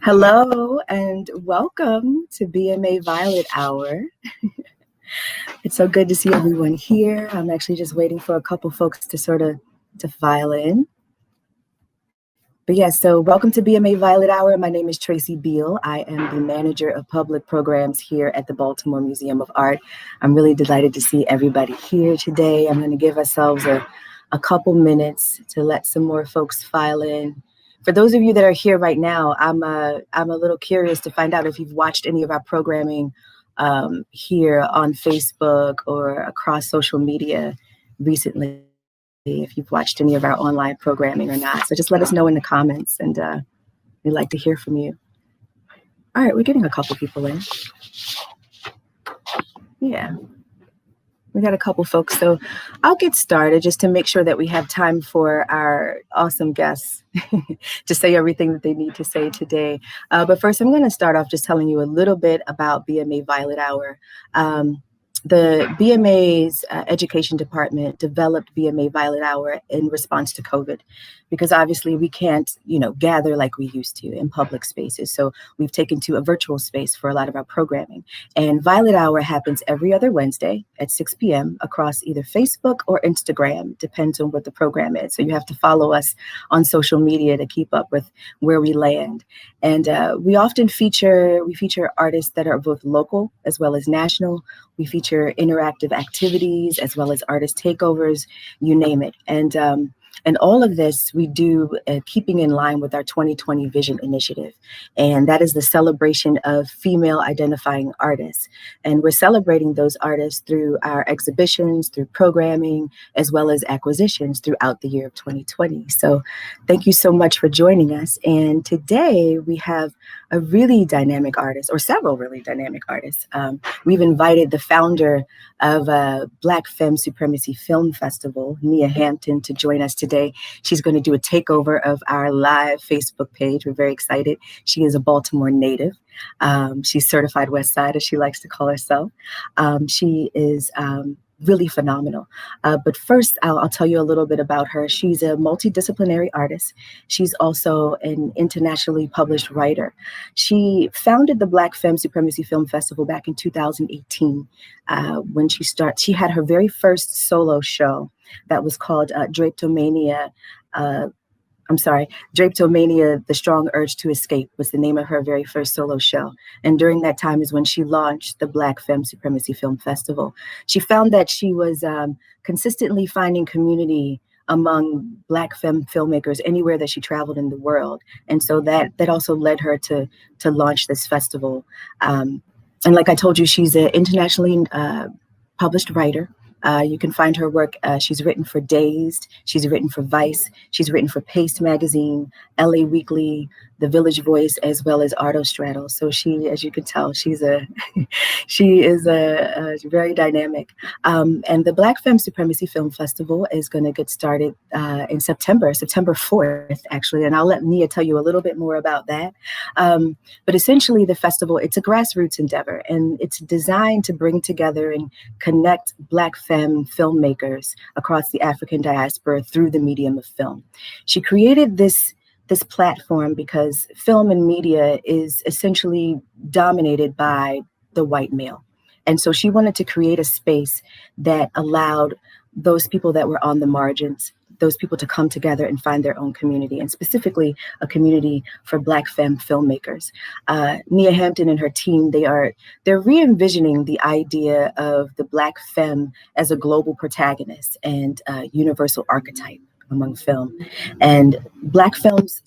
Hello and welcome to BMA Violet Hour. It's so good to see everyone here. I'm actually just waiting for a couple folks to file in. But yeah, so welcome to BMA Violet Hour. My name is Tracy Beal. I am the manager of public programs here at the Baltimore Museum of Art. I'm really delighted to see everybody here today. I'm going to give ourselves a couple minutes to let some more folks file in. For those of you that are here right now, I'm a little curious to find out if you've watched any of our programming here on Facebook or across social media recently, if you've watched any of our online programming or not. So just let us know in the comments, and we'd like to hear from you. All right, we're getting a couple people in. Yeah. We got a couple folks, so I'll get started just to make sure that we have time for our awesome guests to say everything that they need to say today. But first, I'm going to start off just telling you a little bit about BMA Violet Hour. The BMA's education department developed BMA Violet Hour in response to COVID, because obviously we can't, gather like we used to in public spaces. So we've taken to a virtual space for a lot of our programming. And Violet Hour happens every other Wednesday at 6 p.m. across either Facebook or Instagram, depends on what the program is. So you have to follow us on social media to keep up with where we land. And we often feature artists that are both local as well as national. We feature interactive activities as well as artist takeovers, you name it. And all of this we do keeping in line with our 2020 Vision Initiative. And that is the celebration of female identifying artists. And we're celebrating those artists through our exhibitions, through programming, as well as acquisitions throughout the year of 2020. So thank you so much for joining us. And today we have a really dynamic artist, or several really dynamic artists. We've invited the founder of Black Femme Supremacy Film Festival, Nia Hampton, to join us today. She's going to do a takeover of our live Facebook page. We're very excited. She is a Baltimore native. She's certified West Side, as she likes to call herself. She is really phenomenal. But first, I'll tell you a little bit about her. She's a multidisciplinary artist. She's also an internationally published writer. She founded the Black Femme Supremacy Film Festival back in 2018 when she had her very first solo show that was called Drapetomania. Drapetomania, The Strong Urge to Escape was the name of her very first solo show. And during that time is when she launched the Black Femme Supremacy Film Festival. She found that she was consistently finding community among Black femme filmmakers anywhere that she traveled in the world. And so that also led her to launch this festival. And like I told you, she's an internationally published writer. You can find her work. She's written for Dazed. She's written for Vice. She's written for Paste Magazine, LA Weekly, The Village Voice, as well as Artostraddle. So she, as you can tell, she is a very dynamic. And the Black Femme Supremacy Film Festival is going to get started in September 4th, actually. And I'll let Nia tell you a little bit more about that. But essentially, the festival, it's a grassroots endeavor, and it's designed to bring together and connect Black femme filmmakers across the African diaspora through the medium of film. She created this platform because film and media is essentially dominated by the white male. And so she wanted to create a space that allowed those people that were on the margins, those people to come together and find their own community, and specifically a community for Black femme filmmakers. Nia Hampton and her team, they're re-envisioning the idea of the Black femme as a global protagonist and universal archetype among film. And Black femmes,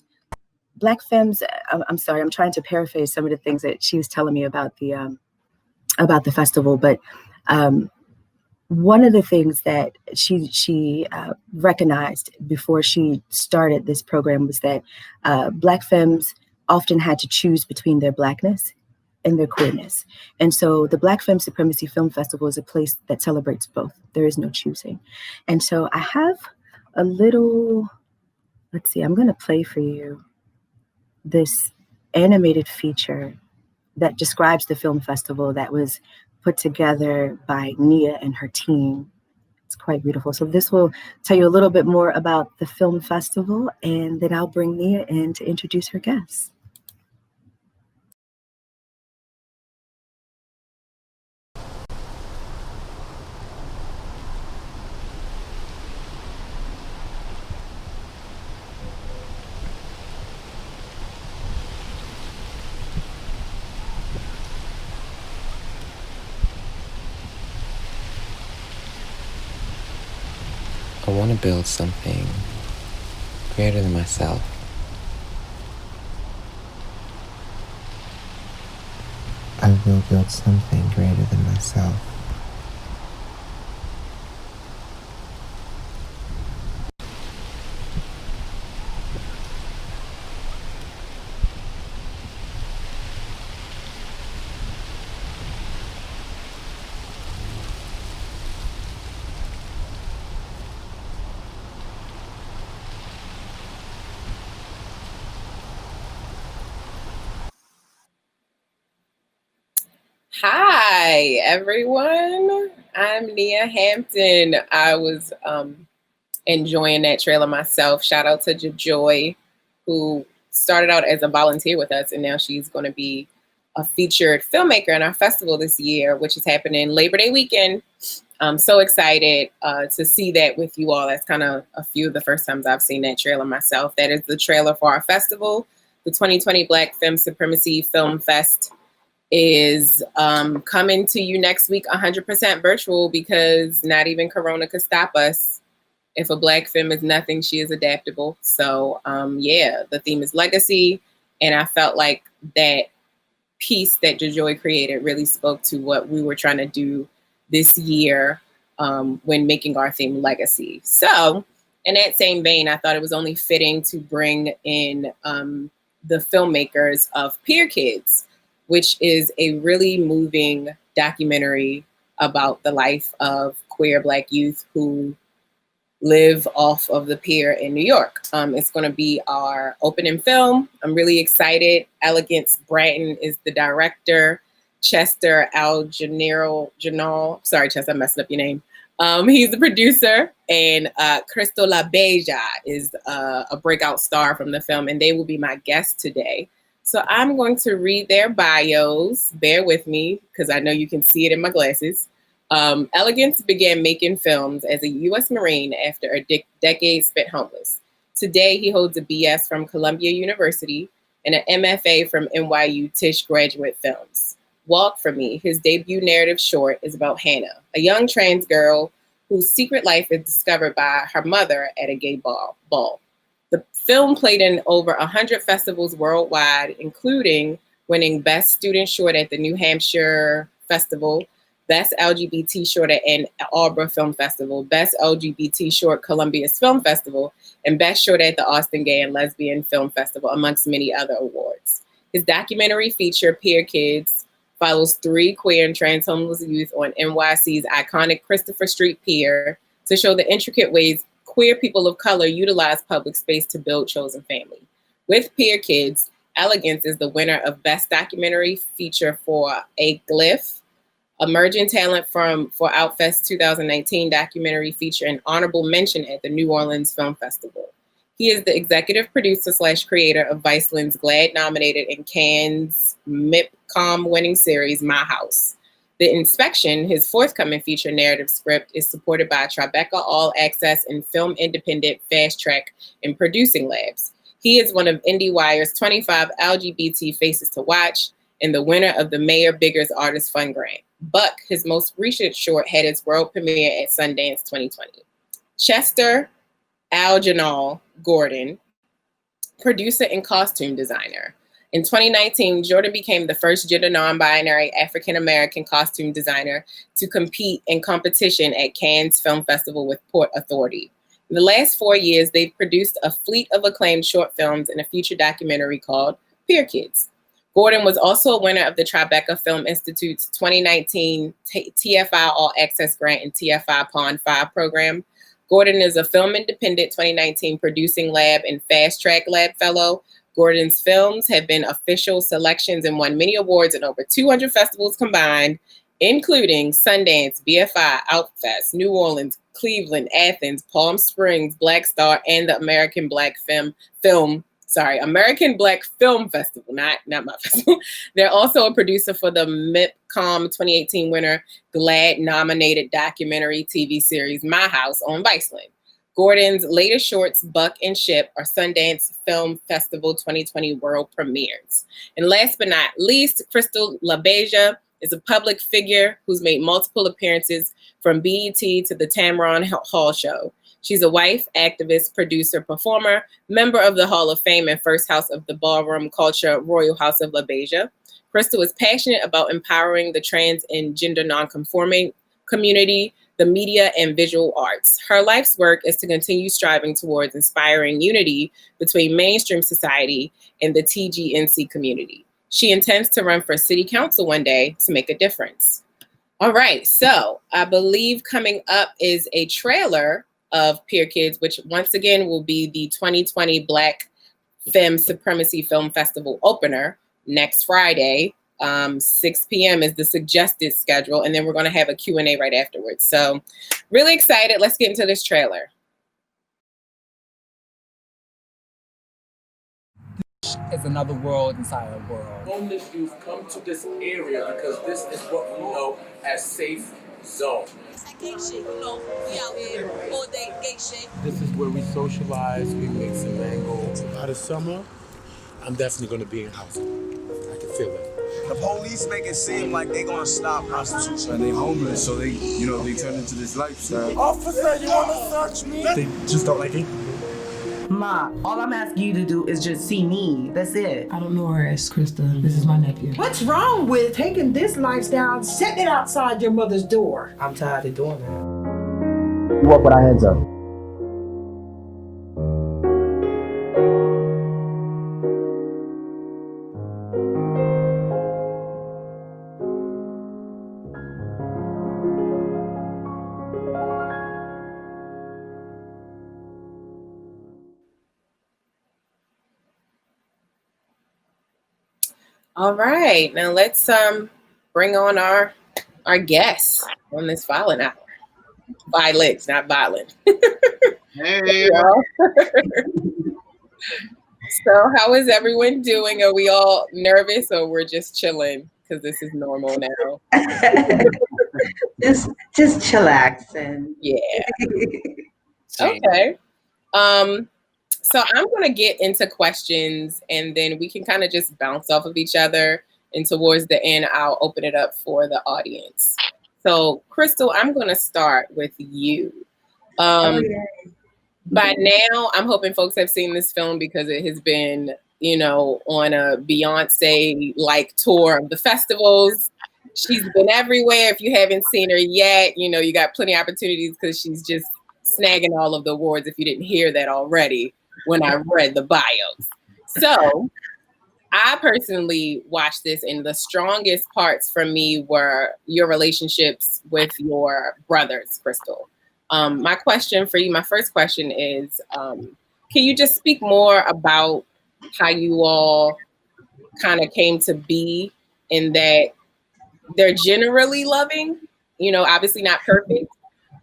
I'm sorry, I'm trying to paraphrase some of the things that she was telling me about the festival, but one of the things that she recognized before she started this program was that Black femmes often had to choose between their Blackness and their queerness. And so the Black Femme Supremacy Film Festival is a place that celebrates both. There is no choosing. And so I have a little, let's see, I'm going to play for you this animated feature that describes the film festival that was put together by Nia and her team. It's quite beautiful. So this will tell you a little bit more about the film festival, and then I'll bring Nia in to introduce her guests. I want to build something greater than myself. I will build something greater than myself. Hi, everyone. I'm Nia Hampton. I was enjoying that trailer myself. Shout out to Joy, who started out as a volunteer with us, and now she's going to be a featured filmmaker in our festival this year, which is happening Labor Day weekend. I'm so excited to see that with you all. That's kind of a few of the first times I've seen that trailer myself. That is the trailer for our festival, the 2020 Black Femme Supremacy Film Fest is coming to you next week 100% virtual, because not even Corona could stop us. If a Black femme is nothing, she is adaptable. So yeah, the theme is legacy, and I felt like that piece that JoJoy created really spoke to what we were trying to do this year when making our theme legacy. So in that same vein, I thought it was only fitting to bring in the filmmakers of Pier Kids, which is a really moving documentary about the life of queer Black youth who live off of the pier in New York. It's going to be our opening film. I'm really excited. Elegance Bratton is the director. Chester Algernal Gordon, sorry, Chester, I messed up your name. He's the producer, and Krystal LaBeija is a breakout star from the film, and they will be my guests today. So I'm going to read their bios. Bear with me, because I know you can see it in my glasses. Elegance began making films as a U.S. Marine after a decade spent homeless. Today, he holds a BS from Columbia University and an MFA from NYU Tisch Graduate Films. Walk For Me, his debut narrative short, is about Hannah, a young trans girl whose secret life is discovered by her mother at a gay ball. The film played in over 100 festivals worldwide, including winning Best Student Short at the New Hampshire Festival, Best LGBT Short at Ann Arbor Film Festival, Best LGBT Short Columbia's Film Festival, and Best Short at the Austin Gay and Lesbian Film Festival, amongst many other awards. His documentary feature, Pier Kids, follows 3 queer and trans homeless youth on NYC's iconic Christopher Street Pier to show the intricate ways queer people of color utilize public space to build chosen family. With Pier Kids, Elegance is the winner of Best Documentary Feature for A Glyph, Emerging Talent for Outfest 2019 Documentary Feature, and honorable mention at the New Orleans Film Festival. He is the executive producer / creator of Viceland's GLAAD-nominated and Cannes MIPCOM winning series, My House. The Inspection, his forthcoming feature narrative script, is supported by Tribeca All Access and Film Independent Fast Track and Producing Labs. He is one of IndieWire's 25 LGBT Faces to Watch and the winner of the Mayor Biggers Artist Fund Grant. Buck, his most recent short, had its world premiere at Sundance 2020. Chester Algernal Gordon, producer and costume designer. In 2019, Jordan became the first gender non-binary African-American costume designer to compete in competition at Cannes Film Festival with Port Authority. In the last 4 years, they've produced a fleet of acclaimed short films and a feature documentary called Pier Kids. Gordon was also a winner of the Tribeca Film Institute's 2019 TFI All Access Grant and TFI Pond 5 program. Gordon is a Film Independent 2019 Producing Lab and Fast Track Lab Fellow. Gordon's films have been official selections and won many awards in over 200 festivals combined, including Sundance, BFI, Outfest, New Orleans, Cleveland, Athens, Palm Springs, Black Star, and the American Black Film Festival, not my festival. They're also a producer for the MIPCOM 2018 winner, GLAAD-nominated documentary TV series My House on Viceland. Gordon's latest shorts, Buck and Ship, are Sundance Film Festival 2020 world premieres. And last but not least, Krystal LaBeija is a public figure who's made multiple appearances from BET to the Tamron Hall Show. She's a wife, activist, producer, performer, member of the Hall of Fame and first house of the ballroom culture, Royal House of LaBeija. Krystal is passionate about empowering the trans and gender nonconforming community, the media, and visual arts. Her life's work is to continue striving towards inspiring unity between mainstream society and the TGNC community. She intends to run for city council one day to make a difference. All right, so I believe coming up is a trailer of Pier Kids, which once again will be the 2020 Black Femme Supremacy Film Festival opener next Friday. 6 p.m. is the suggested schedule, and then we're going to have a Q&A right afterwards. So really excited. Let's get into this trailer. It's another world inside a world. Homeless youth come to this area because this is what we know as safe zone. Gay shit, you know, we out here all day gay shit. This is where we socialize, we mix and mango. By the summer, I'm definitely going to be in housing. I can feel it. The police make it seem like they're gonna stop prostitution. And they homeless, so they turn into this lifestyle. Officer, you want to search me? They just don't like it. Ma, all I'm asking you to do is just see me. That's it. I don't know her as Krista. This is my nephew. What's wrong with taking this lifestyle, setting it outside your mother's door? I'm tired of doing that. We walk with our heads up. All right, now let's bring on our guests on this Violent Hour. Violet, not violent. Hey, So how is everyone doing? Are we all nervous or we're just chilling because this is normal now? just chillaxing. Yeah. Okay. So I'm going to get into questions and then we can kind of just bounce off of each other. And towards the end, I'll open it up for the audience. So Krystal, I'm going to start with you. By now, I'm hoping folks have seen this film because it has been, on a Beyonce-like tour of the festivals. She's been everywhere. If you haven't seen her yet, you got plenty of opportunities because she's just snagging all of the awards if you didn't hear that already when I read the bios. So I personally watched this, and the strongest parts for me were your relationships with your brothers, Krystal. My question for you, my first question is, can you just speak more about how you all kind of came to be in that they're generally loving, obviously not perfect,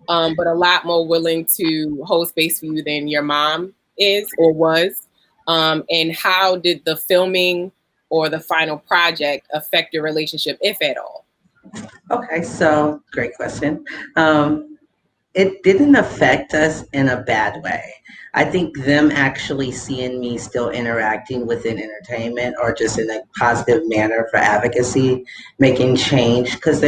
but a lot more willing to hold space for you than your mom is or was. And how did the filming or the final project affect your relationship, if at all? Okay, so great question. It didn't affect us in a bad way. I think them actually seeing me still interacting within entertainment or just in a positive manner for advocacy, making change, because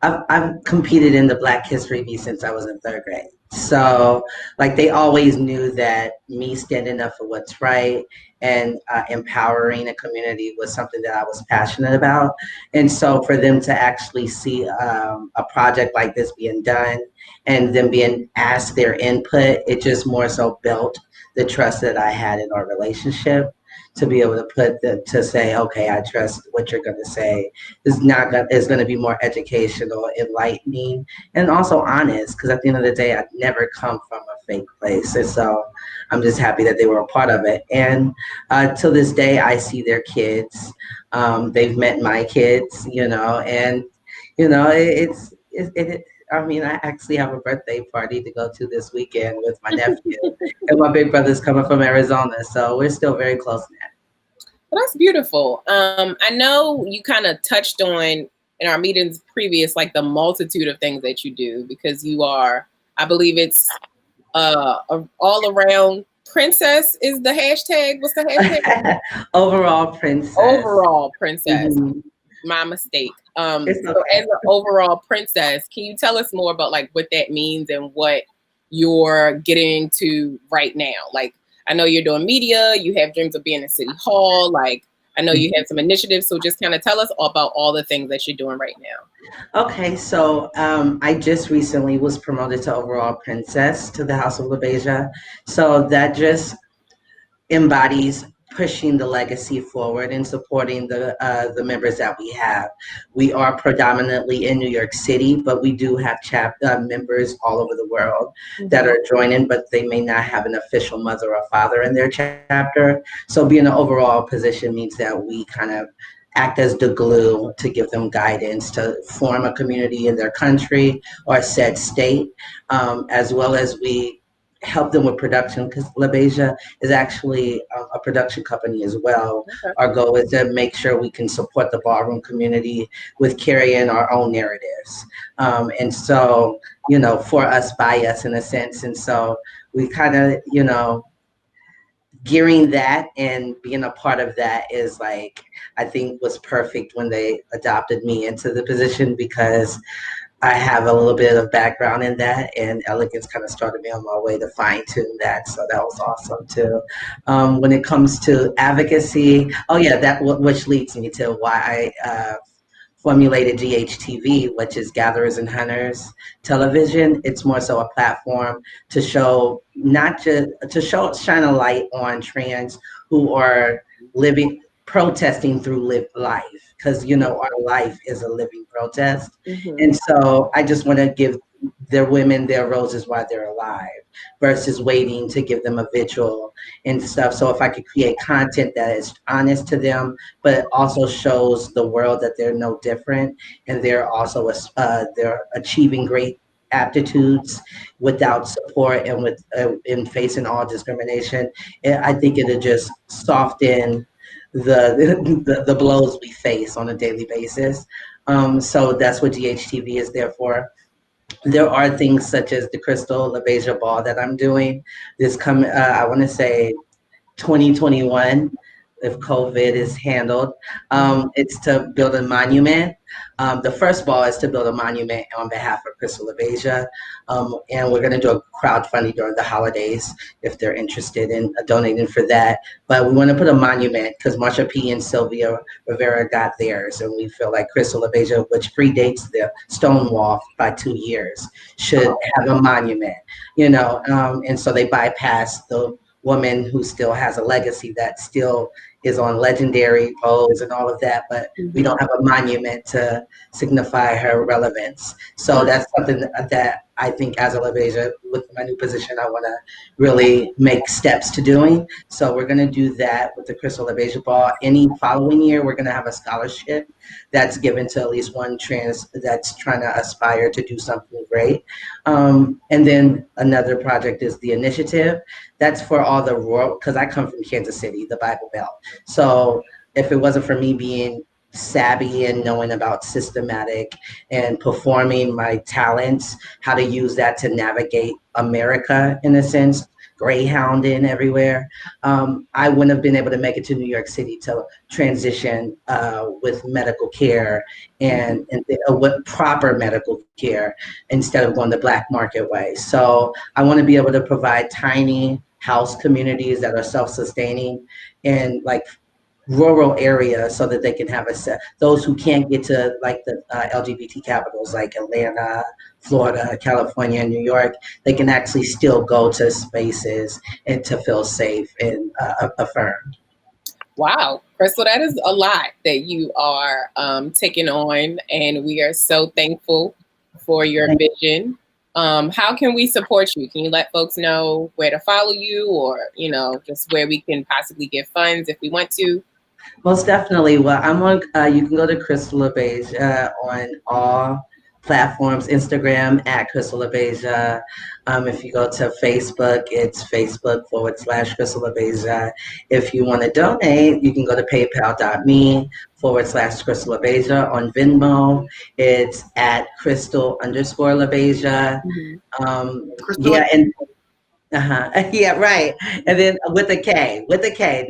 I've competed in the Black History Bee since I was in 3rd grade. So they always knew that me standing up for what's right and empowering a community was something that I was passionate about. And so for them to actually see a project like this being done and them being asked their input, it just more so built the trust that I had in our relationship to be able to say, okay, I trust what you're going to say is going to be more educational, enlightening, and also honest. Because at the end of the day, I've never come from a fake place, and so I'm just happy that they were a part of it. And to this day, I see their kids. They've met my kids, and I actually have a birthday party to go to this weekend with my nephew, and my big brother's coming from Arizona, so we're still very close now. Well, that's beautiful. I know you kind of touched on in our meetings previous, the multitude of things that you do, because you are, I believe it's all around princess is the hashtag. What's the hashtag? Overall princess. Overall princess. Mm-hmm. My mistake. It's So okay. as an overall princess, can you tell us more about what that means and what you're getting to right now? Like, I know you're doing media, you have dreams of being in City Hall, like, I know you have some initiatives, so just kind of tell us about all the things that you're doing right now. Okay, so I just recently was promoted to overall princess to the House of LaBeija. So that just embodies pushing the legacy forward and supporting the members that we have. We are predominantly in New York City, but we do have members all over the world that are joining, but they may not have an official mother or father in their chapter. So being an overall position means that we kind of act as the glue to give them guidance to form a community in their country or said state, as well as we help them with production, because LaBeija is actually a production company as well. Okay. Our goal is to make sure we can support the ballroom community with carrying our own narratives. And so, you know, for us, by us in a sense. And so we kind of, you know, gearing that and being a part of that is like, I think was perfect when they adopted me into the position, because I have a little bit of background in that, and Elegance kind of started me on my way to fine tune that. So that was awesome too. When it comes to advocacy, which leads me to why I formulated GHTV, which is Gatherers and Hunters Television. It's more so a platform to show, not just to shine a light on trans who are protesting through lived life, because you know our life is a living protest. And so I just want to give their women their roses while they're alive, versus waiting to give them a vigil and stuff. So if I could create content that is honest to them, but also shows the world that they're no different, and they're also they're achieving great aptitudes without support and with in facing all discrimination, I think it'll just soften the blows we face on a daily basis. So that's what GHTV is there for. There are things such as the Krystal LaBeija ball that I'm doing this coming, I want to say 2021, if COVID is handled. It's to build a monument. The first ball is to build a monument on behalf of Krystal LaBeija. And we're going to do a crowdfunding during the holidays if they're interested in donating for that. But we want to put a monument because Marsha P. and Sylvia Rivera got theirs. And we feel like Krystal LaBeija, which predates the Stonewall by 2 years, should have a monument, you know. And so they bypassed the woman who still has a legacy that still is on legendary Pose and all of that, but we don't have a monument to signify her relevance. So that's something that I think as a LaBeija, with my new position, I want to really make steps to doing. So we're going to do that with the Krystal LaBeija Ball. Any following year, we're going to have a scholarship that's given to at least one trans that's trying to aspire to do something great. And then another project is the initiative. That's for all the rural, because I come from Kansas City, the Bible Belt. So if it wasn't for me being savvy and knowing about systematic and performing my talents, how to use that to navigate America in a sense, greyhounding everywhere, I wouldn't have been able to make it to New York City to transition with medical care and with proper medical care instead of going the black market way. So I want to be able to provide tiny house communities that are self-sustaining and like rural areas so that they can have those who can't get to like the LGBT capitals like Atlanta, Florida, California, and New York, they can actually still go to spaces and to feel safe and affirmed. Wow, Krystal, that is a lot that you are taking on, and we are so thankful for your vision. How can we support you? Can you let folks know where to follow you, or, you know, just where we can possibly get funds if we want to? Most definitely. Well, I'm on, you can go to Krystal LaBeija on all platforms, Instagram at Krystal LaBeija. If you go to Facebook, it's Facebook.com/Krystal LaBeija. If you want to donate, you can go to paypal.me/Krystal LaBeija. On Venmo, it's at Krystal_LaBeija. Yeah, and yeah, right. And then with a K,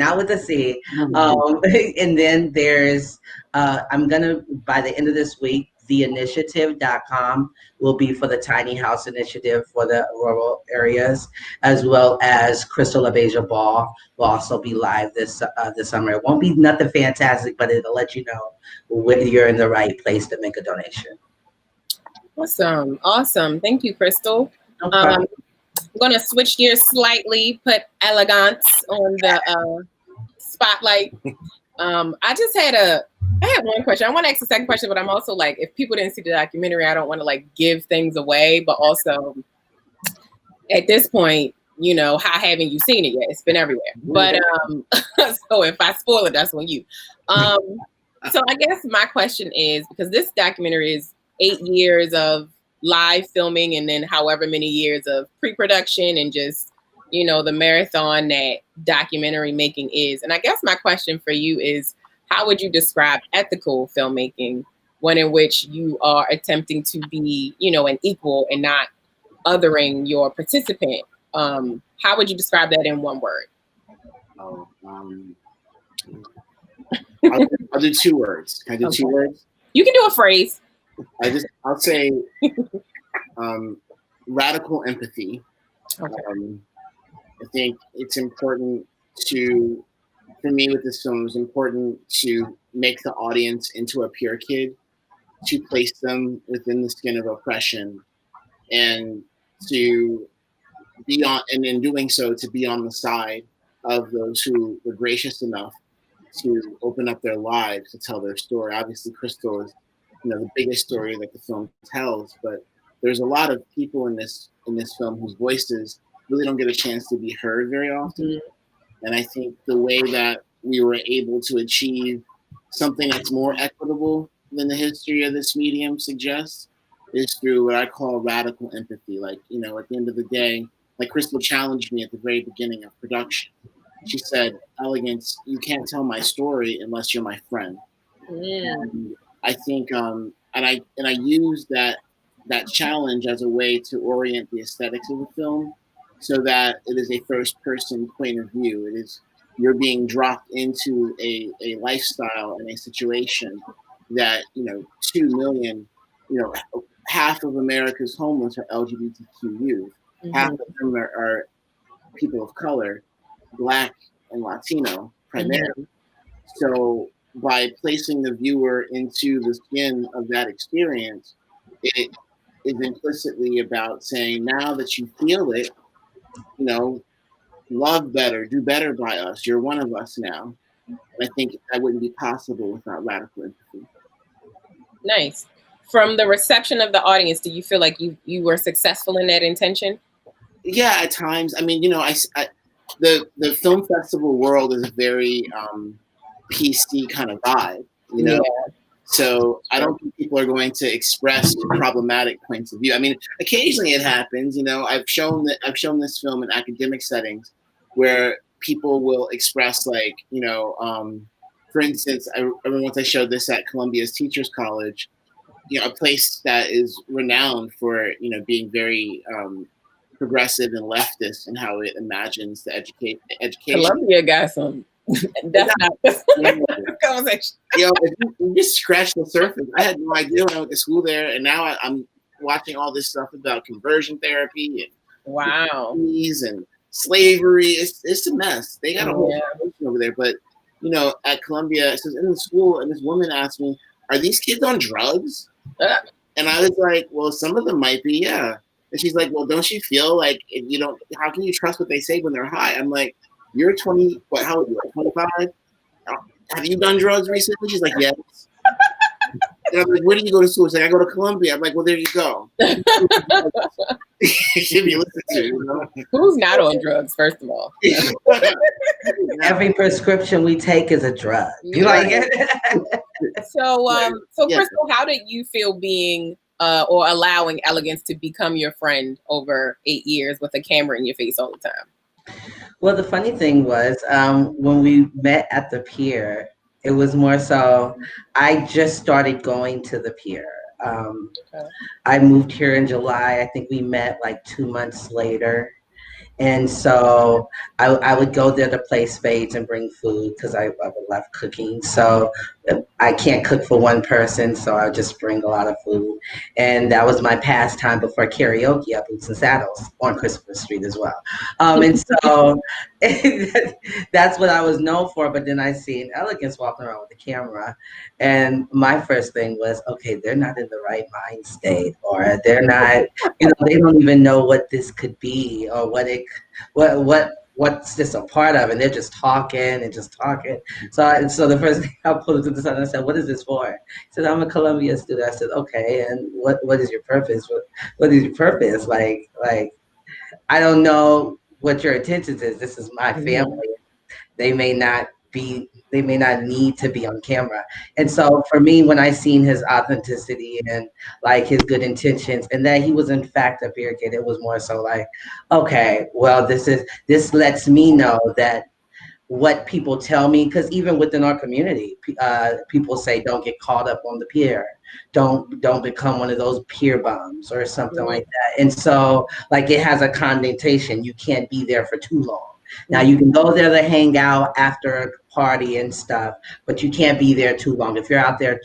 not with a C. And then there's, I'm gonna, by the end of this week, theinitiative.com will be for the tiny house initiative for the rural areas, as well as Krystal LaBeija Ball will also be live this summer. It won't be nothing fantastic, but it'll let you know whether you're in the right place to make a donation. Awesome. Thank you, Krystal. I'm going to switch gears slightly, put Elegance on the spotlight. I had one question. I want to ask a second question, but I'm also like, if people didn't see the documentary, I don't want to like give things away, but also at this point, you know, how haven't you seen it yet? It's been everywhere. But so if I spoil it, that's on you. So I guess my question is, because this documentary is 8 years of live filming and then however many years of pre-production and just, you know, the marathon that documentary making is. And I guess my question for you is, how would you describe ethical filmmaking when in which you are attempting to be, you know, an equal and not othering your participant? How would you describe that in one word? I'll do 2 words. Can I do 2 words? You can do a phrase. I'll say radical empathy. Okay. I think it's important for me with this film, it's important to make the audience into a Pier Kid, to place them within the skin of oppression, and to be on, and in doing so, to be on the side of those who were gracious enough to open up their lives to tell their story. Obviously, Krystal is, you know, the biggest story that the film tells, but there's a lot of people in this film whose voices really don't get a chance to be heard very often. Mm-hmm. And I think the way that we were able to achieve something that's more equitable than the history of this medium suggests is through what I call radical empathy. Like, you know, at the end of the day, like Krystal challenged me at the very beginning of production. She said, Elegance, you can't tell my story unless you're my friend. Yeah. And I think, and I use that challenge as a way to orient the aesthetics of the film so that it is a first person point of view. It is, you're being dropped into a lifestyle and a situation that, you know, 2 million, you know, half of America's homeless are LGBTQ youth. Mm-hmm. Half of them are people of color, Black and Latino primarily. Mm-hmm. So by placing the viewer into the skin of that experience, it is implicitly about saying, now that you feel it, you know, love better, do better by us. You're one of us now. And I think that wouldn't be possible without radical empathy. Nice. From the reception of the audience, do you feel like you were successful in that intention? Yeah, at times. I mean, you know, the film festival world is a very PC kind of vibe, you know? Yeah. So I don't think people are going to express problematic points of view. I mean, occasionally it happens, you know. I've shown this film in academic settings where people will express, like, you know, for instance, I remember once I showed this at Columbia's Teachers College, you know, a place that is renowned for, you know, being very progressive and leftist in how it imagines the education. Columbia got some. That's not the conversation. You know, if you just scratch the surface. I had no idea when I went to school there, and now I'm watching all this stuff about conversion therapy and and slavery. It's a mess. They got a whole situation over there. But you know, at Columbia, it says in the school, and this woman asked me, "Are these kids on drugs?" And I was like, "Well, some of them might be, yeah." And she's like, "Well, don't you feel like if you don't? How can you trust what they say when they're high?" I'm like, "You're 20. What? How old are you? Like 25? Have you done drugs recently?" She's like, "Yes." And I'm like, "Where do you go to school?" She's like, "I go to Columbia." I'm like, "Well, there you go." Should be listened to. You know? Who's not on drugs? First of all, every prescription we take is a drug. You like it? So, Krystal, how did you feel being or allowing Elegance to become your friend over 8 years with a camera in your face all the time? Well, the funny thing was when we met at the pier, it was more so I just started going to the pier. I moved here in July. I think we met like 2 months later. And so I would go there to play spades and bring food because I love cooking. So I can't cook for one person, so I just bring a lot of food. And that was my pastime before karaoke at Boots and Saddles on Christopher Street as well. And so that's what I was known for. But then I seen Elegance walking around with the camera. And my first thing was, okay, they're not in the right mind state, or they're not, they don't even know what this could be, or what's this a part of, and they're just talking and just talking. So the first thing I pulled to the side and I said, "What is this for?" He said, "I'm a Columbia student." I said, "Okay, and what is your purpose? What is your purpose? Like I don't know what your intentions is. This is my family. They may not need to be on camera." And so for me, when I seen his authenticity and like his good intentions, and that he was in fact a beer kid, it was more so like, okay, well, this lets me know that what people tell me, because even within our community, people say don't get caught up on the pier, don't become one of those pier bums or something like that. And so like it has a connotation. You can't be there for too long. Now you can go there to hang out after a party and stuff, but you can't be there too long. If you're out there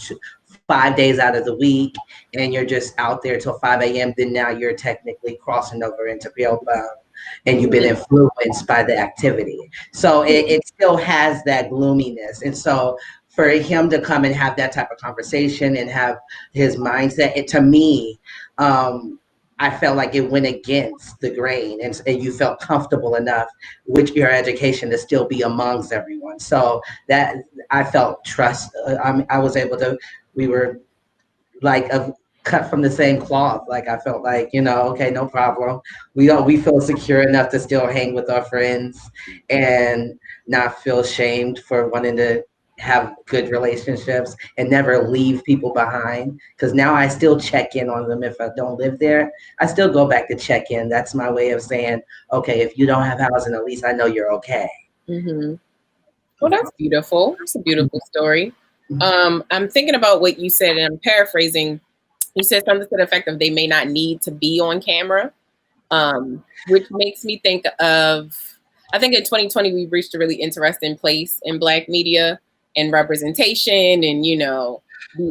5 days out of the week and you're just out there till 5 a.m., then now you're technically crossing over into Beelzebub, and you've been influenced by the activity. So it still has that gloominess. And so for him to come and have that type of conversation and have his mindset, to me, I felt like it went against the grain, and you felt comfortable enough with your education to still be amongst everyone. So that I felt trust. I was able to, we were like cut from the same cloth. Like I felt like, okay, no problem. We feel secure enough to still hang with our friends and not feel shamed for wanting to have good relationships and never leave people behind. Because now I still check in on them if I don't live there. I still go back to check in. That's my way of saying, okay, if you don't have housing, at least I know you're okay. Well, that's beautiful. That's a beautiful story. I'm thinking about what you said, and I'm paraphrasing. You said something to the effect of they may not need to be on camera, which makes me think of, I think in 2020, we've reached a really interesting place in Black media and representation, and, the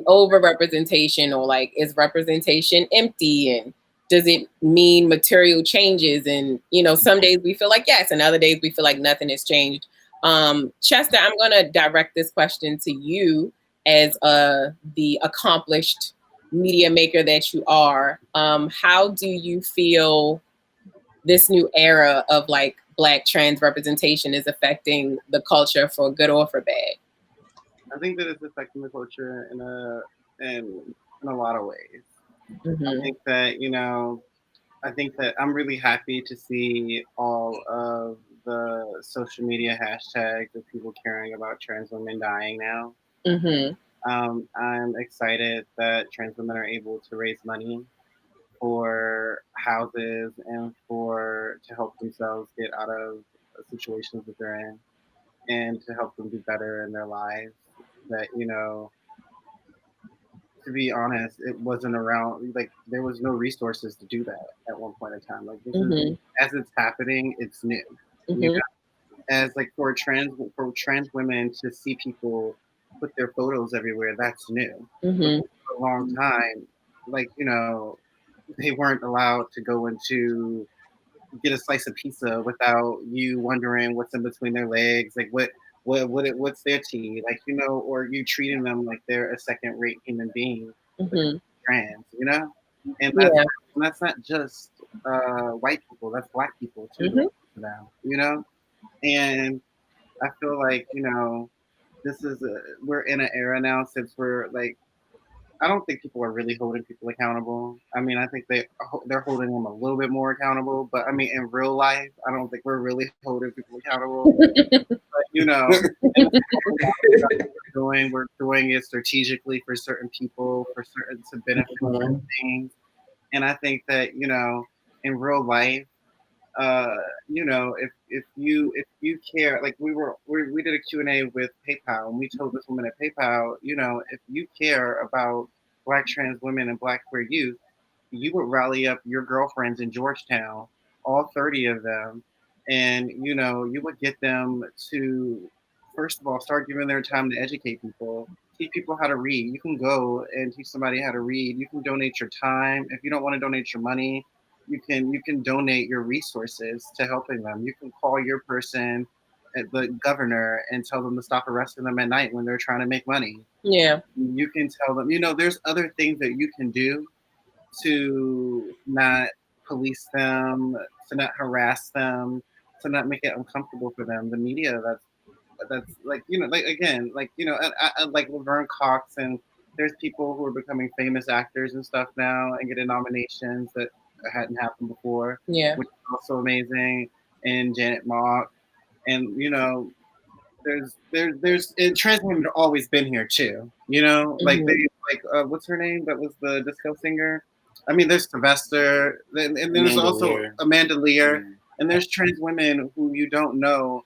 over-representation, or like, is representation empty, and does it mean material changes? And, some days we feel like yes, and other days we feel like nothing has changed. Chester, I'm going to direct this question to you as the accomplished media maker that you are. How do you feel this new era of like Black trans representation is affecting the culture for good or for bad? I think that it's affecting the culture in a lot of ways. I think that I'm really happy to see all of the social media hashtags of people caring about trans women dying now. I'm excited that trans women are able to raise money for houses and to help themselves get out of situations that they're in, and to help them do better in their lives. That, to be honest, it wasn't around, like there was no resources to do that at one point in time. Like this is, as it's happening, it's new. As like for trans women to see people put their photos everywhere, that's new. For a long time, like, they weren't allowed to go into get a slice of pizza without you wondering what's in between their legs, like what's their tea, like, or you treating them like they're a second-rate human being, trans, and that's not just white people, that's Black people too now, and I feel like, we're in an era now, since we're like, I don't think people are really holding people accountable. I mean, I think they're holding them a little bit more accountable, but I mean, in real life, I don't think we're really holding people accountable. But, we're doing it strategically for certain people, to benefit certain things. And I think that, in real life, if you care, like we did a Q&A with PayPal, and we told this woman at PayPal, if you care about Black trans women and Black queer youth, you would rally up your girlfriends in Georgetown, all 30 of them, and you would get them to, first of all, start giving their time to educate people, teach people how to read. You can go and teach somebody how to read. You can donate your time. If you don't want to donate your money, you can donate your resources to helping them. You can call your person at the governor and tell them to stop arresting them at night when they're trying to make money. Yeah. You can tell them, there's other things that you can do to not police them, to not harass them, to not make it uncomfortable for them. The media, that's like, like Laverne Cox, and there's people who are becoming famous actors and stuff now and getting nominations that hadn't happened before. Yeah. Which is also amazing. And Janet Mock. And, there's and trans women have always been here too, what's her name? That was the disco singer. I mean, there's Sylvester, and there's also Amanda Lear, and there's trans women who you don't know,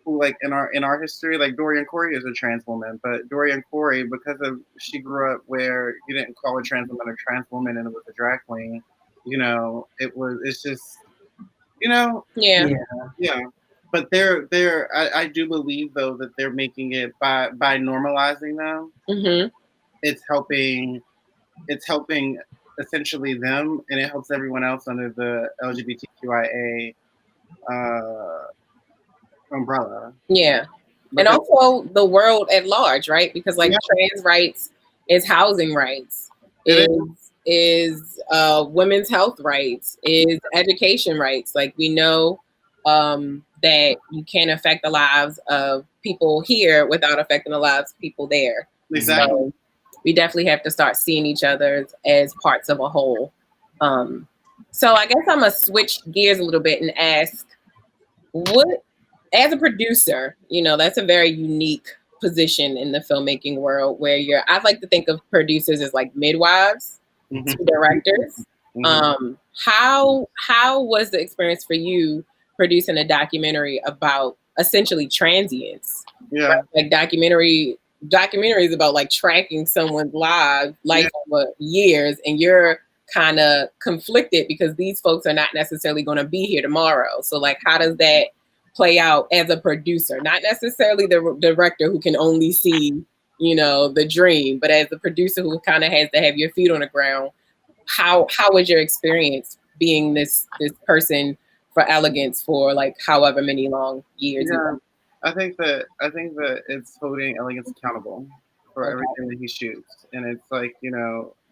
who like in our history, like Dorian Corey is a trans woman, but Dorian Corey, because she grew up where you didn't call a trans woman a trans woman and it was a drag queen, it's just, yeah. But I do believe though that they're making it by normalizing them. Mm-hmm. It's helping essentially them, and it helps everyone else under the LGBTQIA umbrella. Yeah. And also the world at large, right? Because trans rights is housing rights, is women's health rights, is education rights. Like we know that you can't affect the lives of people here without affecting the lives of people there. Exactly. So we definitely have to start seeing each other as parts of a whole. So I guess I'm gonna switch gears a little bit and ask, what, as a producer, that's a very unique position in the filmmaking world where I like to think of producers as like midwives to directors. How was the experience for you producing a documentary about essentially transients? Yeah. Right? Like documentaries about like tracking someone's life over years, and you're kind of conflicted because these folks are not necessarily going to be here tomorrow. So like, how does that play out as a producer? Not necessarily the director who can only see, the dream, but as a producer who kind of has to have your feet on the ground. How was your experience being this person for Elegance for like however many long years? Yeah. I think that it's holding Elegance accountable for everything that he shoots, and it's like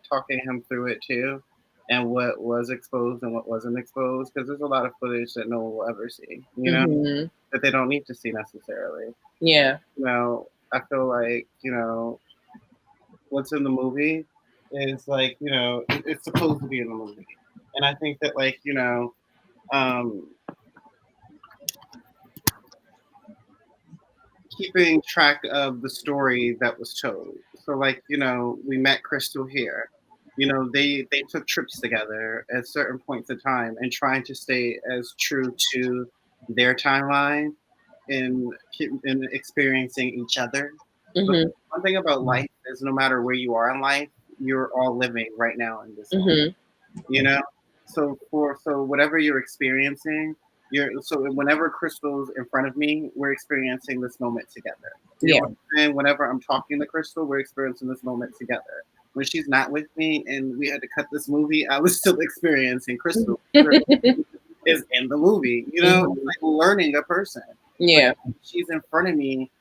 talking him through it too, and what was exposed and what wasn't exposed, because there's a lot of footage that no one will ever see, that they don't need to see necessarily. Yeah. I feel like what's in the movie is like it's supposed to be in the movie, and I think that like keeping track of the story that was told. So like, we met Krystal here. They took trips together at certain points of time and trying to stay as true to their timeline in experiencing each other. Mm-hmm. One thing about life is no matter where you are in life, you're all living right now in this moment. So whatever you're experiencing, whenever Krystal's in front of me, we're experiencing this moment together. And whenever I'm talking to Krystal, we're experiencing this moment together. When she's not with me and we had to cut this movie, I was still experiencing Krystal is in the movie. It's like learning a person. Yeah. Like, she's in front of me,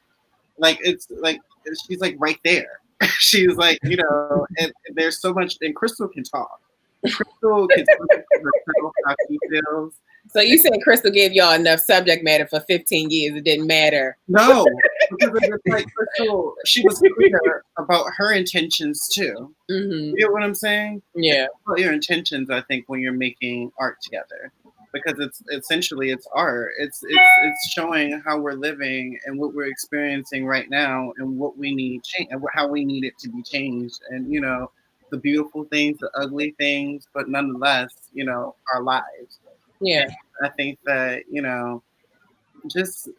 like it's like she's like right there. She's like, and there's so much, and Krystal can talk. Krystal can talk herself how she feels. So you said Krystal gave y'all enough subject matter for 15 years. It didn't matter. No, because it's like Krystal, she was clear about her intentions too. Mm-hmm. You get what I'm saying? Yeah. About your intentions, I think, when you're making art together, because it's essentially it's art. It's showing how we're living and what we're experiencing right now and what we need change and how we need it to be changed, and the beautiful things, the ugly things, but nonetheless, our lives. Yeah. I think that, just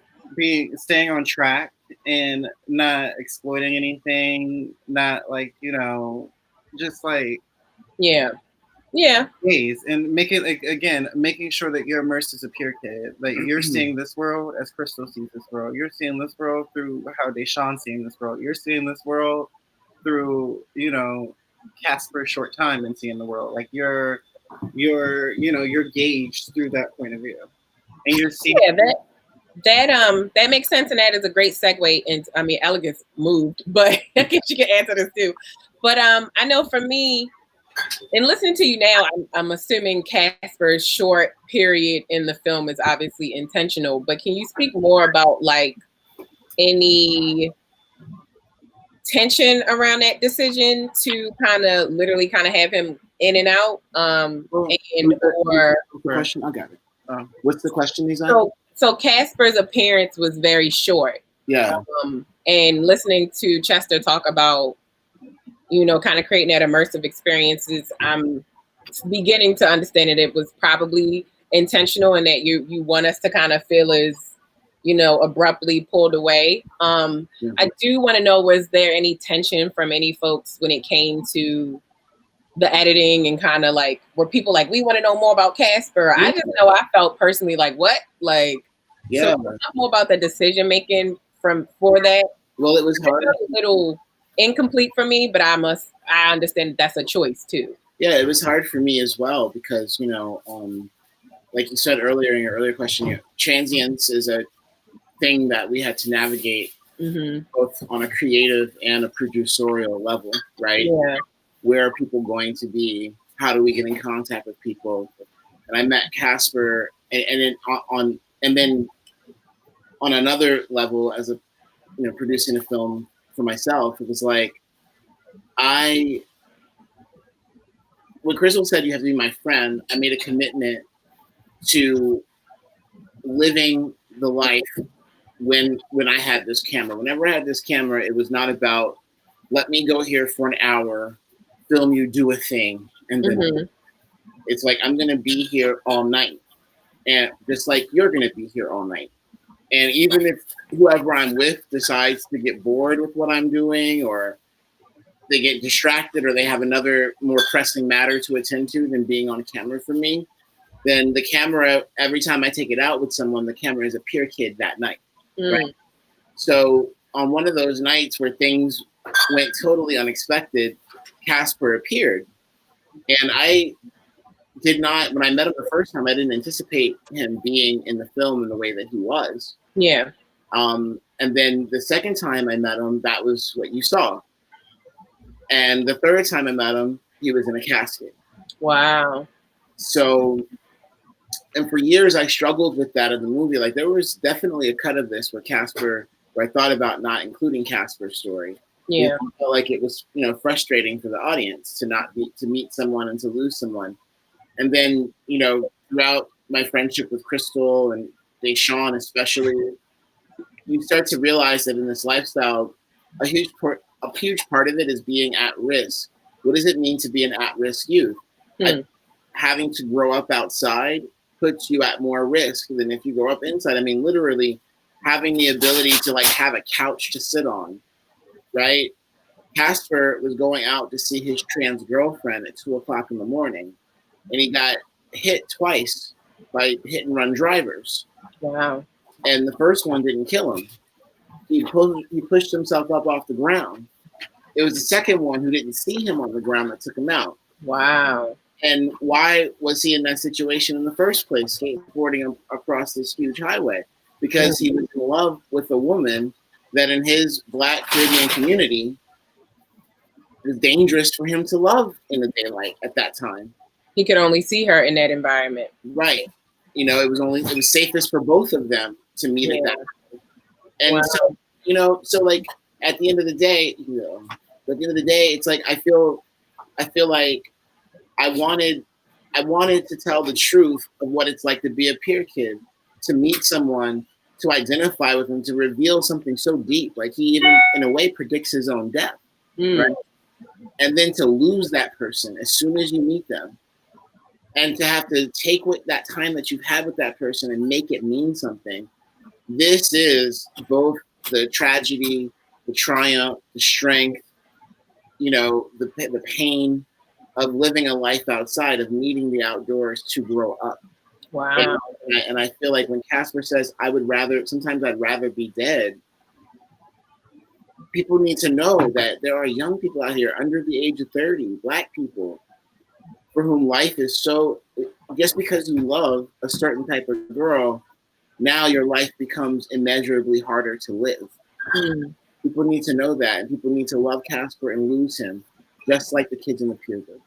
staying on track and not exploiting anything, not like, just like, yeah. Ways, and make it like, again, making sure that you're immersed as a Pier Kid. Like you're seeing this world as Krystal sees this world. You're seeing this world through how Deshawn's seeing this world. You're seeing this world through, you know, Casper's short time in seeing the world. Like you're gauged through that point of view, and you're seeing. Yeah, that makes sense, and that is a great segue. And I mean, Elegance moved, but I guess you can answer this too. But I know for me, in listening to you now, I'm assuming Casper's short period in the film is obviously intentional. But can you speak more about like any tension around that decision to kind of literally kind of have him in and out? Question, I got it. What's the question, Lisa? So Casper's appearance was very short. Yeah. And listening to Chester talk about, you know, kind of creating that immersive experiences, I'm beginning to understand that it was probably intentional and that you want us to kind of feel as, you know, abruptly pulled away. I do want to know, was there any tension from any folks when it came to the editing and kind of like, were people like, we want to know more about Casper? I just know I felt personally like, what? Like, so more about the decision making for that. Well, it was hard. A little incomplete for me, but I understand that's a choice too. Yeah, it was hard for me as well because, you know, like you said earlier in your earlier question, you know, transience is a thing that we had to navigate both on a creative and a producerial level, right? Yeah. Where are people going to be? How do we get in contact with people? And I met Casper, and then on another level, as a, you know, producing a film for myself, it was like when Krystal said you have to be my friend, I made a commitment to living the life when I had this camera. Whenever I had this camera, it was not about let me go here for an hour, film you, do a thing, and then it's like I'm gonna be here all night, and just like you're gonna be here all night. And even if whoever I'm with decides to get bored with what I'm doing, or they get distracted, or they have another more pressing matter to attend to than being on camera for me, then the camera, every time I take it out with someone, the camera is a Pier Kid that night. Right. So on one of those nights where things went totally unexpected, Casper appeared. And I did not, when I met him the first time, I didn't anticipate him being in the film in the way that he was. Yeah. And then the second time I met him, that was what you saw. And the third time I met him, he was in a casket. Wow. So, and for years I struggled with that in the movie. Like there was definitely a cut of this where I thought about not including Casper's story. Yeah. I felt like it was, you know, frustrating for the audience to meet someone and to lose someone. And then, you know, throughout my friendship with Krystal and Deshawn especially, you start to realize that in this lifestyle, a huge part of it is being at risk. What does it mean to be an at-risk youth? Having to grow up outside puts you at more risk than if you grow up inside. I mean, literally having the ability to like have a couch to sit on, right? Casper was going out to see his trans girlfriend at 2:00 in the morning, and he got hit twice by hit and run drivers. Wow. And the first one didn't kill him. He pushed himself up off the ground. It was the second one who didn't see him on the ground that took him out. Wow. And why was he in that situation in the first place, skateboarding across this huge highway? Because he was in love with a woman that in his Black Caribbean community, it was dangerous for him to love in the daylight at that time. He could only see her in that environment. Right. You know, it was safest for both of them to meet at that time. And so, you know, so like at the end of the day, it's like I feel like I wanted to tell the truth of what it's like to be a Pier Kid, to meet someone, to identify with him, to reveal something so deep. Like he even, in a way, predicts his own death, right? And then to lose that person as soon as you meet them, and to have to take that time that you've had with that person and make it mean something. This is both the tragedy, the triumph, the strength, you know, the pain of living a life outside, of needing the outdoors to grow up. Wow. And I feel like when Casper says, sometimes I'd rather be dead, people need to know that there are young people out here under the age of 30, Black people, for whom life is so, just because you love a certain type of girl, now your life becomes immeasurably harder to live. People need to know that, and people need to love Casper and lose him, just like the kids in the Pier did.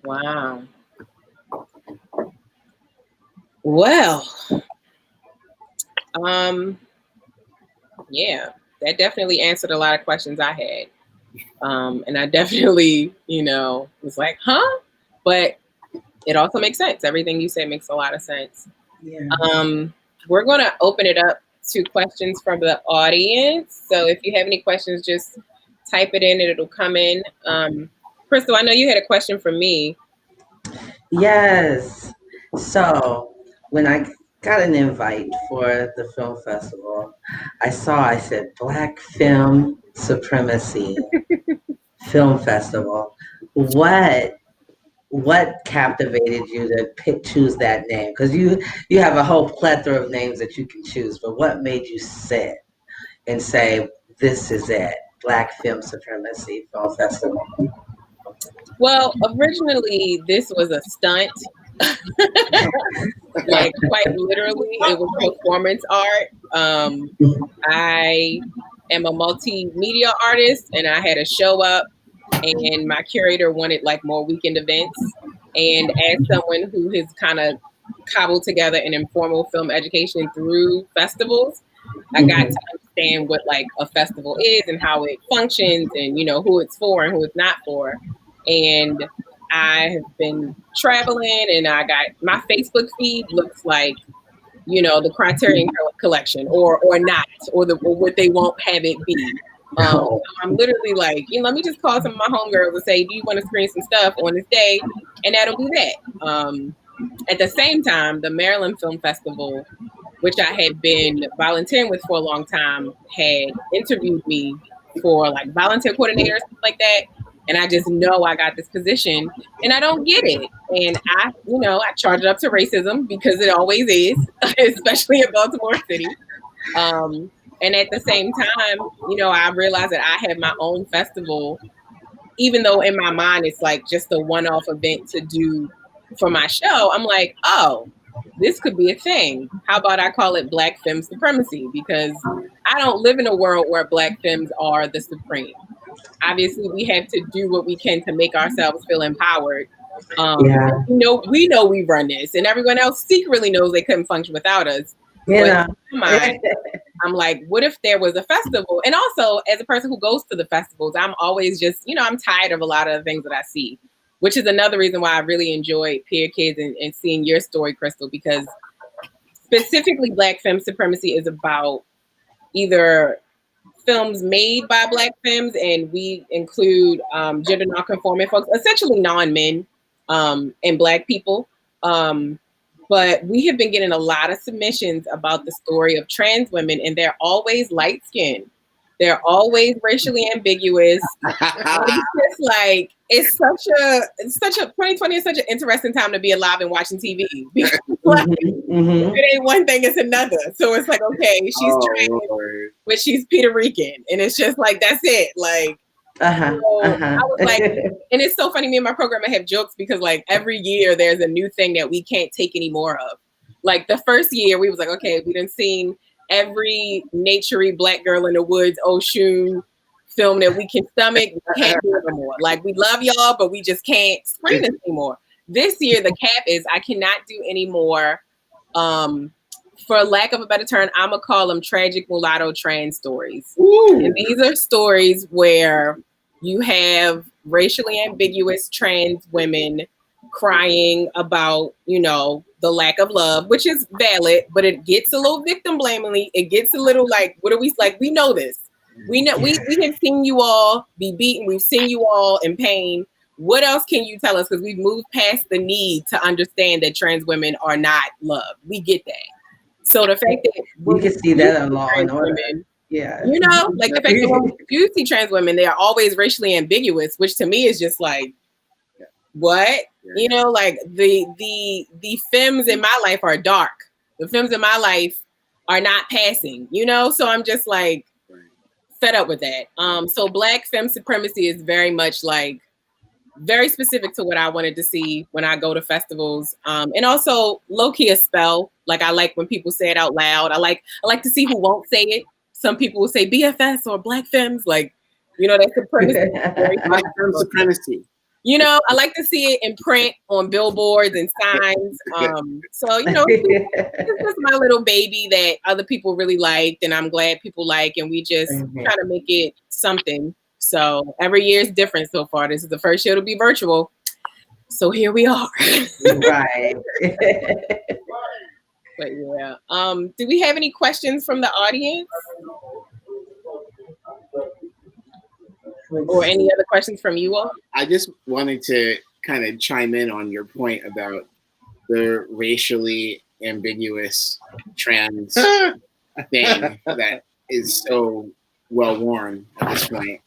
Wow. Well, yeah, that definitely answered a lot of questions I had. And I definitely, was like, huh? But it also makes sense. Everything you say makes a lot of sense. Yeah. We're going to open it up to questions from the audience. So if you have any questions, just type it in and it'll come in. Krystal, I know you had a question for me. Yes. So when I got an invite for the film festival, I said Black Femme Supremacy Film Festival. What captivated you to choose that name? Because you have a whole plethora of names that you can choose, but what made you sit and say, this is it, Black Femme Supremacy Film Festival? Well, originally this was a stunt. Like quite literally, it was performance art. I am a multimedia artist, and I had a show up, and my curator wanted like more weekend events. And as someone who has kind of cobbled together an informal film education through festivals, I got to understand what like a festival is and how it functions, and who it's for and who it's not for. And I have been traveling, and I got my Facebook feed looks like, the Criterion Collection or not, or what they won't have it be. So I'm literally like, let me just call some of my homegirls and say, do you want to screen some stuff on this day? And that'll be that. At the same time, the Maryland Film Festival, which I had been volunteering with for a long time, had interviewed me for like volunteer coordinator, stuff like that. And I just know I got this position and I don't get it. And I charge it up to racism, because it always is, especially in Baltimore City. And at the same time, I realized that I have my own festival, even though in my mind it's like just a one-off event to do for my show. I'm like, oh, this could be a thing. How about I call it Black Femme Supremacy? Because I don't live in a world where Black femmes are the supreme. Obviously, we have to do what we can to make ourselves feel empowered. We know we run this, and everyone else secretly knows they couldn't function without us. But in my mind, I'm like, what if there was a festival? And also, as a person who goes to the festivals, I'm always just, I'm tired of a lot of the things that I see, which is another reason why I really enjoy Pier Kids and seeing your story, Krystal, because specifically Black Femme Supremacy is about either films made by Black femmes, and we include gender nonconforming folks, essentially non-men and Black people. But we have been getting a lot of submissions about the story of trans women, and they're always light-skinned. They're always racially ambiguous. It's like, it's such a 2020 is such an interesting time to be alive and watching TV. Because it ain't one thing, it's another. So it's like, okay, she's trans, but she's Puerto Rican, and it's just like, that's it. Like, I was like, and it's so funny. Me and my program, I have jokes because like every year there's a new thing that we can't take any more of. Like the first year, we was like, okay, we done seen every naturey Black girl in the woods, Oshun film that we can stomach. We can't do it anymore. Like, we love y'all, but we just can't screen this anymore. This year, the cap is I cannot do any more. For lack of a better term, I'm gonna call them tragic mulatto trans stories. And these are stories where you have racially ambiguous trans women crying about, the lack of love, which is valid, but it gets a little victim blamingly. It gets a little like, what are we like? We know this. We know we have seen you all be beaten. We've seen you all in pain. What else can you tell us? Because we've moved past the need to understand that trans women are not loved. We get that. So the fact that you can see that in Law and Order. Like the fact that when you see trans women, they are always racially ambiguous, which to me is just like, what? Like the femmes in my life are dark. The femmes in my life are not passing, So I'm just like, fed up with that. So Black Femme Supremacy is very much like very specific to what I wanted to see when I go to festivals. And also low-key a spell. Like I like when people say it out loud. I like to see who won't say it. Some people will say BFS or Black Femmes, like, you know, that's supremacy. Black Femme Supremacy. You know, I like to see it in print on billboards and signs. So, you know, it's just my little baby that other people really liked, and I'm glad people like, and we just try to make it something. So every year is different so far. This is the first year to be virtual. So here we are. Right. But yeah. Do we have any questions from the audience? Or any other questions from you all? I just wanted to kind of chime in on your point about the racially ambiguous trans thing that is so well worn at this point.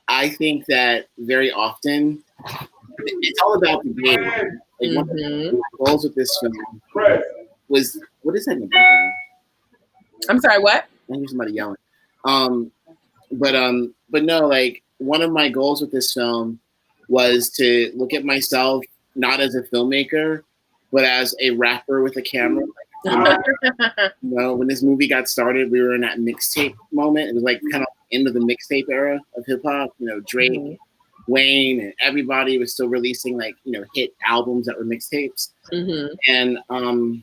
I think that very often it's all about the game. Like one of the goals with this film was, what is that in the background? I'm sorry, what? I hear somebody yelling. But no, like one of my goals with this film was to look at myself not as a filmmaker, but as a rapper with a camera. You know, when this movie got started, we were in that mixtape moment. It was like kind of end of the mixtape era of hip hop. You know, Drake, Wayne, and everybody was still releasing like, you know, hit albums that were mixtapes. And the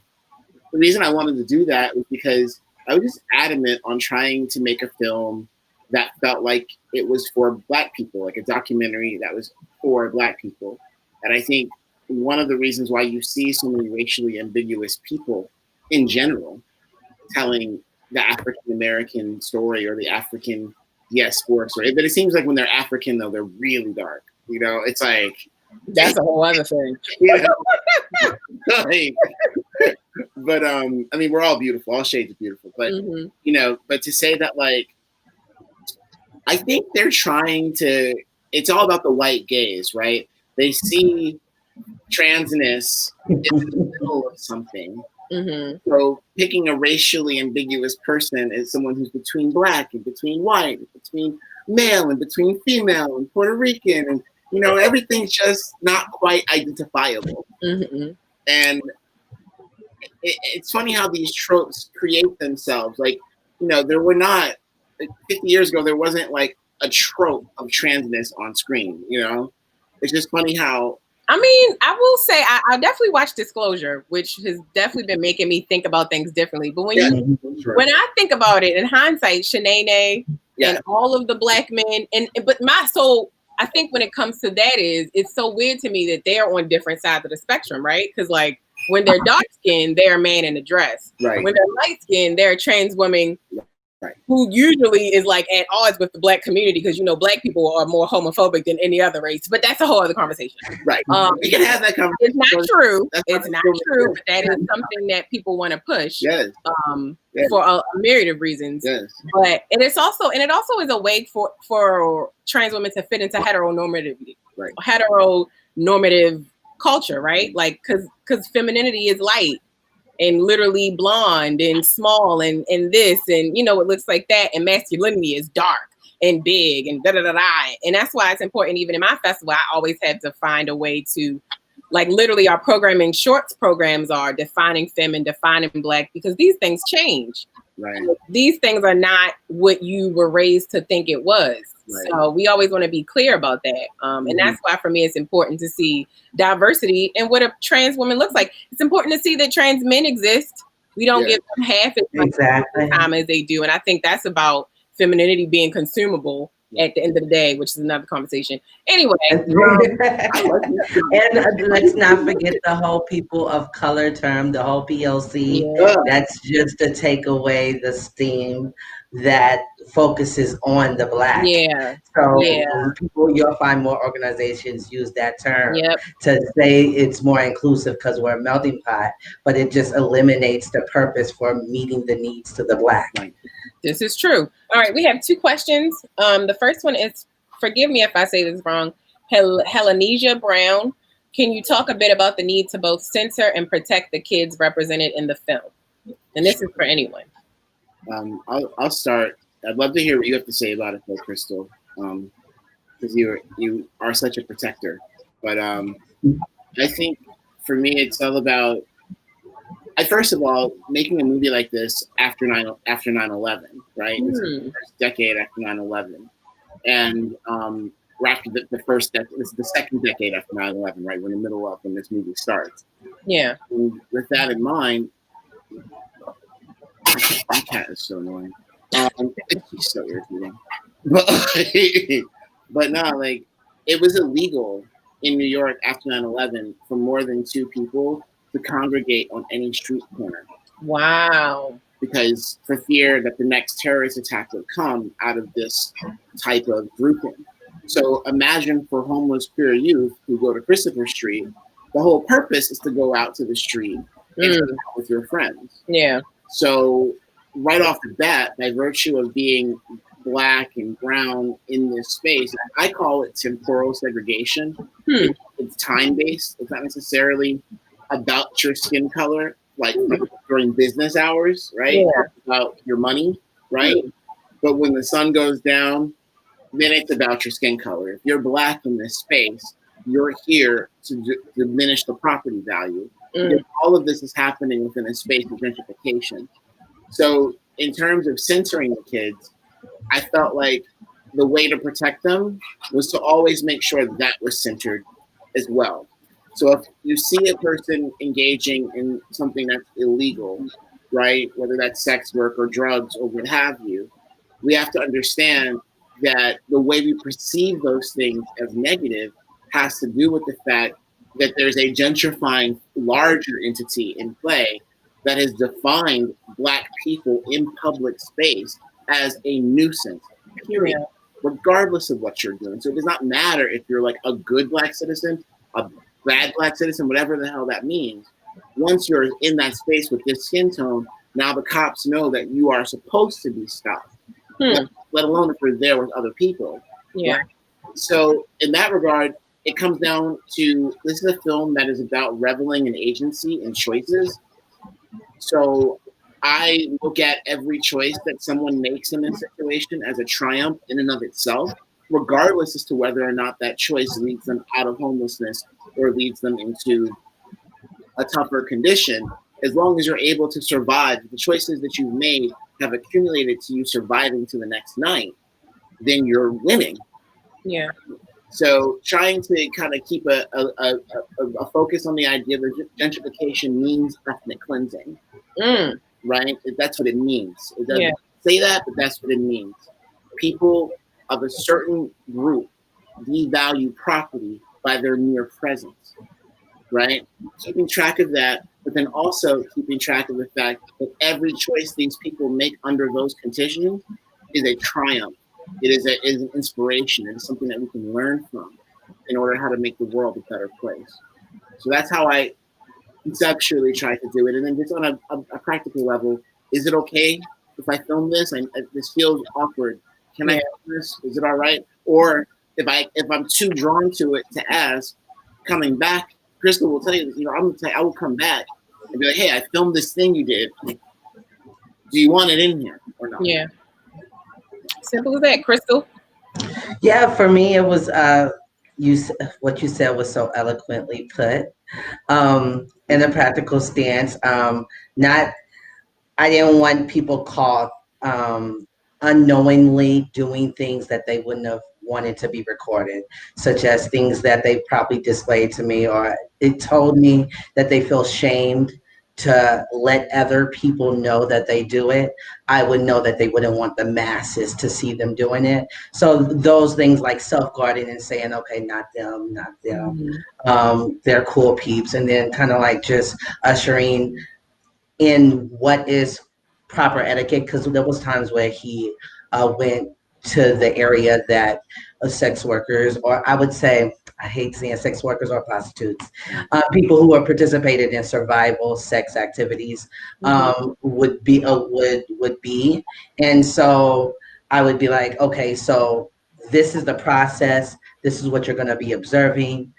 reason I wanted to do that was because I was just adamant on trying to make a film that felt like it was for Black people, like a documentary that was for Black people. And I think one of the reasons why you see so many racially ambiguous people in general telling the African American story or the African diaspora story, but it seems like when they're African though, they're really dark. You know, it's like that's a whole other thing. You know? Like, but I mean, we're all beautiful. All shades are beautiful. But you know, but to say that, like, I think they're trying to. It's all about the white gaze, right? They see transness in the middle of something. So picking a racially ambiguous person as someone who's between Black and between white, and between male and between female and Puerto Rican, and you know, everything's just not quite identifiable. And it's funny how these tropes create themselves. Like, you know, there were not, like 50 years ago, there wasn't like a trope of transness on screen, you know? It's just funny how... I mean, I will say, I definitely watched Disclosure, which has definitely been making me think about things differently. But when when I think about it, in hindsight, Shanae and all of the Black men, but I think when it comes to that it's so weird to me that they're on different sides of the spectrum, right? Because like when they're dark skinned, they're a man in a dress. Right. When they're light skinned, they're a trans woman who usually is like at odds with the Black community, because you know Black people are more homophobic than any other race. But that's a whole other conversation. Right. We can have that conversation. It's not true. It's not true. But that is something that people want to push. For a myriad of reasons. But it also is a way for trans women to fit into heteronormativity. Heteronormative culture, right? Like because femininity is light and literally blonde and small and this and you know it looks like that, and masculinity is dark and big and and that's why it's important. Even in my festival, I always had to find a way to, like, literally our programming shorts programs are defining femme and defining Black, because these things change. Right. These things are not what you were raised to think it was. Right. So we always want to be clear about that. And that's why for me it's important to see diversity and what a trans woman looks like. It's important to see that trans men exist. We don't give them half as much time as they do. And I think that's about femininity being consumable at the end of the day, which is another conversation. Anyway. And let's not forget the whole people of color term, the whole PLC. That's just to take away the steam that focuses on the Black. You'll find more organizations use that term to say it's more inclusive because we're a melting pot, but it just eliminates the purpose for meeting the needs to the Black. This is true. All right, we have two questions. The first one is, forgive me if I say this wrong, Helenesia Brown. Can you talk a bit about the need to both censor and protect the kids represented in the film? And this is for anyone. I'll start. I'd love to hear what you have to say about it, though, Krystal, because you are such a protector. But I think for me, it's all about. First of all, making a movie like this after 9/11, right? This is the first decade after 9/11, and we're after the first decade. This is the second decade after 9/11, right? We're in the middle of when this movie starts. Yeah. And with that in mind, my cat is so annoying. He's so irritating. But no, like it was illegal in New York after 9/11 for more than two people to congregate on any street corner. Wow. Because for fear that the next terrorist attack would come out of this type of grouping. So imagine for homeless queer youth who go to Christopher Street, the whole purpose is to go out to the street and hang out with your friends. Yeah. So right off the bat, by virtue of being Black and brown in this space, I call it temporal segregation. It's time-based. It's not necessarily about your skin color, like during business hours, right? Yeah. It's about your money, right? But when the sun goes down, then it's about your skin color. If you're Black in this space, you're here to diminish the property value. All of this is happening within a space of gentrification. So in terms of censoring the kids, I felt like the way to protect them was to always make sure that was centered as well. So if you see a person engaging in something that's illegal, right, whether that's sex work or drugs or what have you, we have to understand that the way we perceive those things as negative has to do with the fact that there's a gentrifying larger entity in play that has defined Black people in public space as a nuisance, period, regardless of what you're doing. So it does not matter if you're like a good Black citizen, a bad Black citizen, whatever the hell that means. Once you're in that space with this skin tone, now the cops know that you are supposed to be stopped, let alone if you're there with other people. Yeah. Right? So in that regard, it comes down to, this is a film that is about reveling in agency and choices. So I look at every choice that someone makes in this situation as a triumph in and of itself, regardless as to whether or not that choice leads them out of homelessness or leads them into a tougher condition. As long as you're able to survive, the choices that you've made have accumulated to you surviving to the next night, then you're winning. Yeah. So trying to kind of keep a focus on the idea that gentrification means ethnic cleansing, right? That's what it means. It doesn't say that, but that's what it means. People of a certain group devalue property by their mere presence, right? Keeping track of that, but then also keeping track of the fact that every choice these people make under those conditions is a triumph. It is an inspiration. It is something that we can learn from in order how to make the world a better place. So that's how I conceptually try to do it. And then just on a practical level, is it okay if I film this? This feels awkward. Can I film this? Is it all right? Or if I'm too drawn to it to ask, coming back, Krystal will tell you, I will come back and be like, hey, I filmed this thing you did. Do you want it in here or not? Yeah. Simple as that, Krystal. Yeah, for me, it was what you said was so eloquently put. In a practical stance, I didn't want people caught unknowingly doing things that they wouldn't have wanted to be recorded, such as things that they probably displayed to me, or it told me that they feel shamed to let other people know that they do it. I would know that they wouldn't want the masses to see them doing it. So those things like self-guarding and saying, okay, not them, not them. They're cool peeps. And then kind of like just ushering in what is proper etiquette, because there was times where he went to the area that sex workers, or I would say, I hate saying sex workers or prostitutes, people who are participated in survival sex activities would be. And so I would be like, okay, so this is the process. This is what you're going to be observing.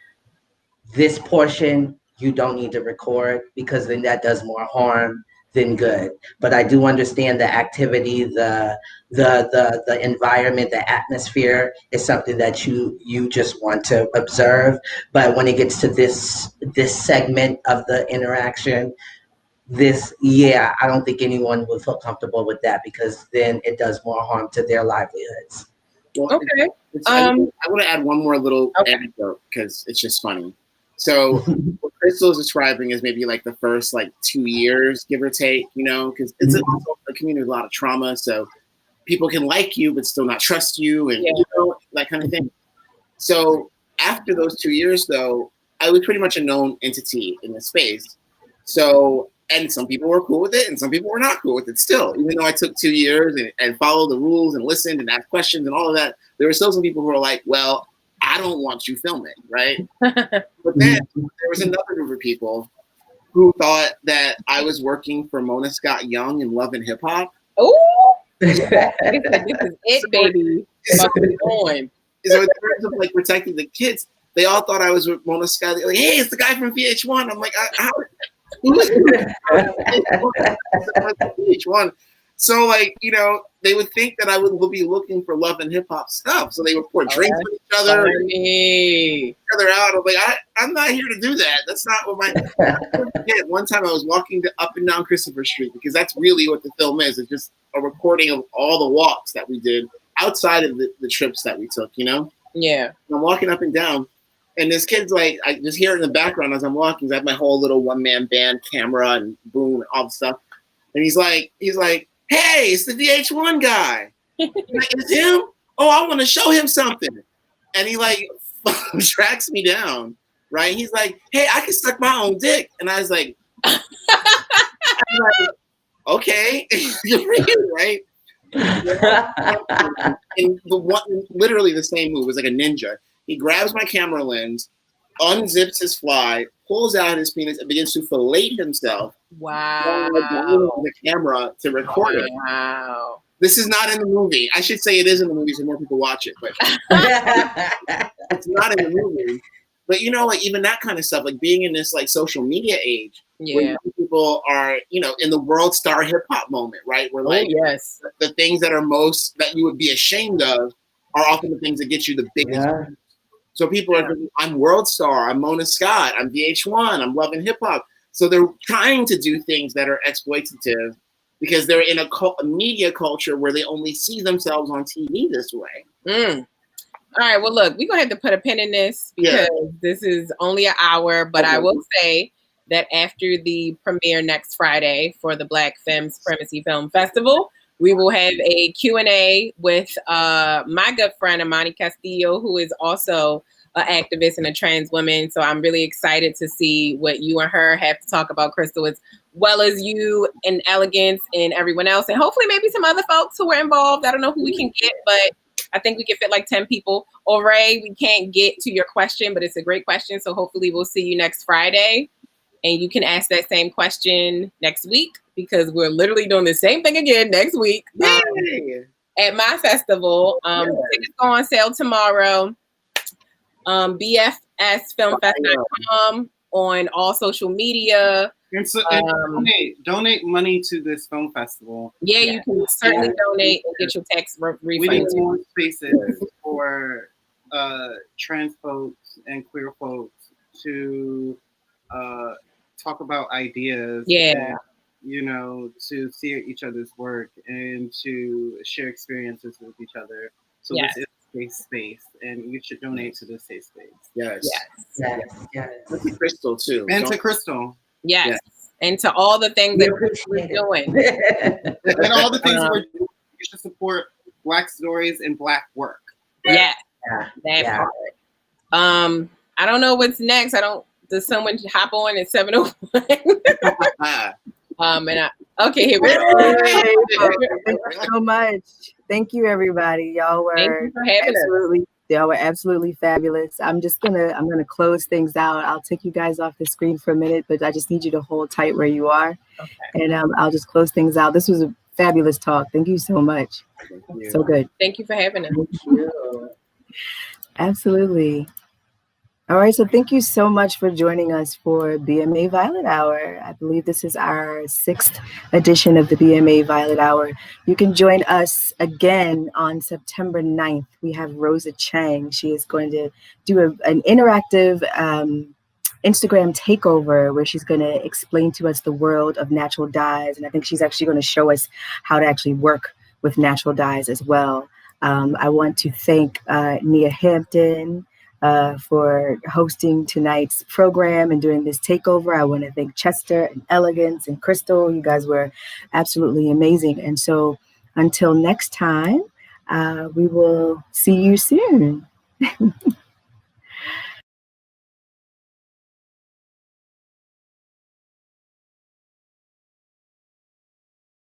This portion you don't need to record, because then that does more harm then good. But I do understand the activity, the environment, the atmosphere is something that you just want to observe. But when it gets to this segment of the interaction, I don't think anyone would feel comfortable with that, because then it does more harm to their livelihoods. Well, Okay. I want to add one more little anecdote because it's just funny. So what Krystal is describing is maybe like the first 2 years, give or take, because it's a community with a lot of trauma. So people can like you, but still not trust you, and that kind of thing. So after those 2 years, though, I was pretty much a known entity in the space. So, and some people were cool with it, and some people were not cool with it still. Even though I took 2 years and followed the rules and listened and asked questions and all of that, there were still some people who were like, well, I don't want you filming, right? But then there was another group of people who thought that I was working for Mona Scott Young in Love and Hip Hop. Oh, this is it, baby. So in terms of protecting the kids, they all thought I was with Mona Scott. They're like, hey, it's the guy from VH1. I'm like, who is VH1? So they would think that I would be looking for Love and Hip Hop stuff. So they would pour drinks with each other, out. I'm like, I'm not here to do that. That's not what my. One time I was walking up and down Christopher Street, because that's really what the film is. It's just a recording of all the walks that we did outside of the trips that we took. Yeah. And I'm walking up and down, and this kid's like, I just hear it in the background as I'm walking. I have my whole little one-man band camera and boom and all the stuff, and he's like. Hey, it's the VH1 guy. Like, it's him? Oh, I want to show him something. And he tracks me down, right? He's like, hey, I can suck my own dick. And I was like, okay, good for you, right? And literally the same move. It was like a ninja. He grabs my camera lens, unzips his fly, pulls out his penis, and begins to fillet himself. Wow. The camera to record it. Wow. This is not in the movie. I should say it is in the movie so more people watch it, but it's not in the movie. But even that kind of stuff, being in this social media age, where people are, in the world star hip hop moment, right? Where the things that are that you would be ashamed of are often the things that get you the biggest. Yeah. So people are, I'm world star, I'm Mona Scott, I'm VH1, I'm Love and Hip Hop. So they're trying to do things that are exploitative because they're in a media culture where they only see themselves on TV this way. All right, well, look, we're going to have to put a pin in this because this is only an hour, but I will say that after the premiere next Friday for the Black Femme Supremacy Film Festival, we will have a Q&A with my good friend, Amani Castillo, who is also an activist and a trans woman. So I'm really excited to see what you and her have to talk about, Krystal, as well as you and Elegance and everyone else. And hopefully maybe some other folks who are involved. I don't know who we can get, but I think we can fit 10 people. Ray, we can't get to your question, but it's a great question. So hopefully we'll see you next Friday. And you can ask that same question next week, because we're literally doing the same thing again next week at my festival. Tickets go on sale tomorrow. BFSFilmFest.com on all social media. And donate money to this film festival. Yeah, you can certainly donate and get your tax refund. We need more spaces for trans folks and queer folks to talk about ideas. And, to see each other's work and to share experiences with each other. So this is a safe space, and you should donate to this safe space. Yes. Yes. And to Krystal too. And to Krystal. Yes. And to all the things that we're doing. And all the things we're doing. You should support Black stories and Black work. That part. I don't know what's next. Does someone hop on at 7:01? Okay, here we go. Thank you so much. Thank you, everybody. Y'all were absolutely fabulous. I'm gonna close things out. I'll take you guys off the screen for a minute, but I just need you to hold tight where you are. Okay. And I'll just close things out. This was a fabulous talk. Thank you so much. So good. Thank you for having us. Thank you. Absolutely. All right, so thank you so much for joining us for BMA Violet Hour. I believe this is our 6th edition of the BMA Violet Hour. You can join us again on September 9th. We have Rosa Chang. She is going to do an interactive Instagram takeover where she's going to explain to us the world of natural dyes. And I think she's actually going to show us how to actually work with natural dyes as well. I want to thank Nia Hampton for hosting tonight's program and doing this takeover. I want to thank Chester and Elegance and Krystal. You guys were absolutely amazing. And so until next time, we will see you soon.